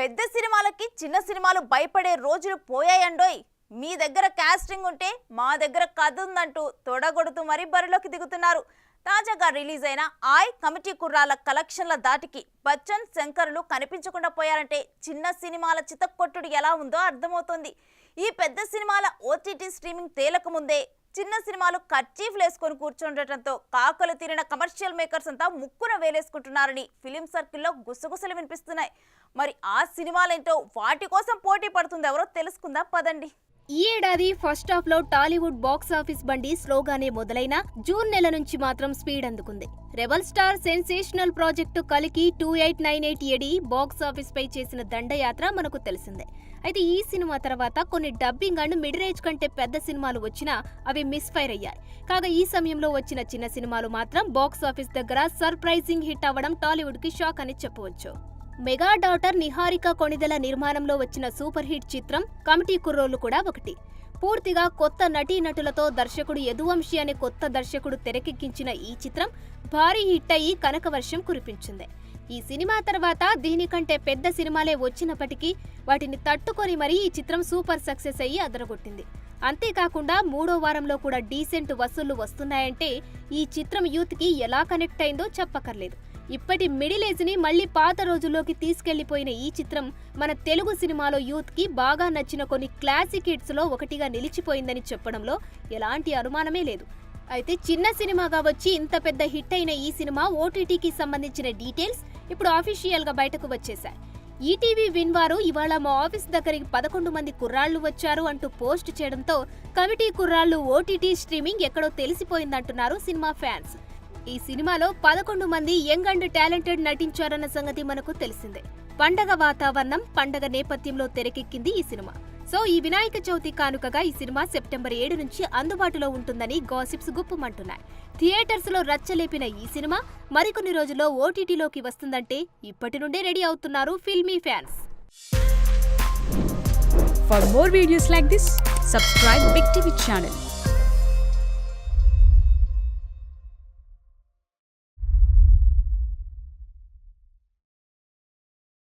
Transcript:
పెద్ద సినిమాలకి చిన్న సినిమాలు భయపడే రోజులు పోయాయండోయ్. మీ దగ్గర కాస్టింగ్ ఉంటే మా దగ్గర కథ ఉందంటూ తొడగొడుతూ మరీ బరిలోకి దిగుతున్నారు. తాజాగా రిలీజ్ అయిన ఆయ్ కమిటీ కుర్రాల కలెక్షన్ల దాటికి బచ్చన్ శంకర్లు కనిపించకుండా పోయారంటే చిన్న సినిమాల చితక్కొట్టుడు ఎలా ఉందో అర్థమవుతోంది. ఈ పెద్ద సినిమాల ఓటీటీ స్ట్రీమింగ్ తేలక ముందే చిన్న సినిమాలు కర్చీఫ్లు వేసుకొని కూర్చుండటంతో కాకలు తీరిన కమర్షియల్ మేకర్స్ అంతా ముక్కున వేలేసుకుంటున్నారని ఫిలిం సర్కిల్లో గుసగుసలు వినిపిస్తున్నాయి. మరి ఆ సినిమాలేంటో వాటి కోసం పోటీ పడుతుంది ఎవరో తెలుసుకుందా పదండి. ఈ ఏడాది ఫస్ట్ హాఫ్ లో టాలీవుడ్ బాక్స్ ఆఫీస్ బండి స్లోగానే మొదలైన జూన్ నెల నుంచి మాత్రం స్పీడ్ అందుకుంది. రెబల్ స్టార్ సెన్సేషనల్ ప్రాజెక్టు కలికి 2898 ఎడి బాక్స్ ఆఫీస్ పై చేసిన దండయాత్ర మనకు తెలిసిందే. అయితే ఈ సినిమా తర్వాత కొన్ని డబ్బింగ్ అండ్ మిడ్ రేంజ్ కంటే పెద్ద సినిమాలు వచ్చినా అవి మిస్ ఫైర్ అయ్యాయి. కాగా ఈ సమయంలో వచ్చిన చిన్న సినిమాలు మాత్రం బాక్స్ ఆఫీస్ దగ్గర సర్ప్రైజింగ్ హిట్ అవ్వడం టాలీవుడ్ కి షాక్ అని చెప్పవచ్చు. మెగా డాటర్ నిహారిక కొణిదెల నిర్మాణంలో వచ్చిన సూపర్ హిట్ చిత్రం కమిటీ కుర్రోళ్లు కూడా ఒకటి. పూర్తిగా కొత్త నటీనటులతో దర్శకుడు యదువంశీ అనే కొత్త దర్శకుడు తెరకెక్కించిన ఈ చిత్రం భారీ హిట్ అయ్యి కనకవర్షం కురిపించింది. ఈ సినిమా తర్వాత దీనికంటే పెద్ద సినిమాలే వచ్చినప్పటికీ వాటిని తట్టుకొని మరీ ఈ చిత్రం సూపర్ సక్సెస్ అయ్యి అదరగొట్టింది. అంతేకాకుండా మూడో వారంలో కూడా డీసెంట్ వసూళ్లు వస్తున్నాయంటే ఈ చిత్రం యూత్ కి ఎలా కనెక్ట్ అయిందో చెప్పకర్లేదు. ఇప్పటి మిడిల్ ఏజ్ ని మళ్లీ పాత రోజుల్లోకి తీసుకెళ్లిపోయిన ఈ చిత్రం మన తెలుగు సినిమాలో యూత్ కి బాగా నచ్చిన కొన్ని క్లాసిక్ హిట్స్ లో ఒకటిగా నిలిచిపోయిందని చెప్పడంలో ఎలాంటి అనుమానమే లేదు. అయితే చిన్న సినిమాగా వచ్చి ఇంత పెద్ద హిట్ అయిన ఈ సినిమా ఓటీటీకి సంబంధించిన డీటెయిల్స్ ఇప్పుడు అఫీషియల్ గా బయటకు వచ్చేశాయి. ఈటీవీ విన్ వారు ఇవాళ మా ఆఫీస్ దగ్గరికి 11 మంది కుర్రాళ్లు వచ్చారు అంటూ పోస్ట్ చేయడంతో కమిటీ కుర్రాళ్లు ఓటీటీ స్ట్రీమింగ్ ఎక్కడో తెలిసిపోయిందంటున్నారు సినిమా ఫ్యాన్స్. ఈ సినిమాలో 11 మంది యంగ్ అండ్ టాలెంటెడ్ నటించారన్న సంగతి మనకు తెలిసిందే. పండగ వాతావరణం, పండగ నేపథ్యంలో తెరకెక్కింది ఈ సినిమా. సో ఈ వినాయక చవితి కానుకగా ఈ సినిమా సెప్టెంబర్ 7 నుంచి అందుబాటులో ఉంటుందని గాసిప్స్ గుప్పుమంటున్నాయి. థియేటర్స్ లో రచ్చలేపిన ఈ సినిమా మరికొన్ని రోజుల్లో ఓటీటీలోకి వస్తుందంటే ఇప్పటి నుండే రెడీ అవుతున్నారు filmy fans. For more videos like this, subscribe Big TV channel.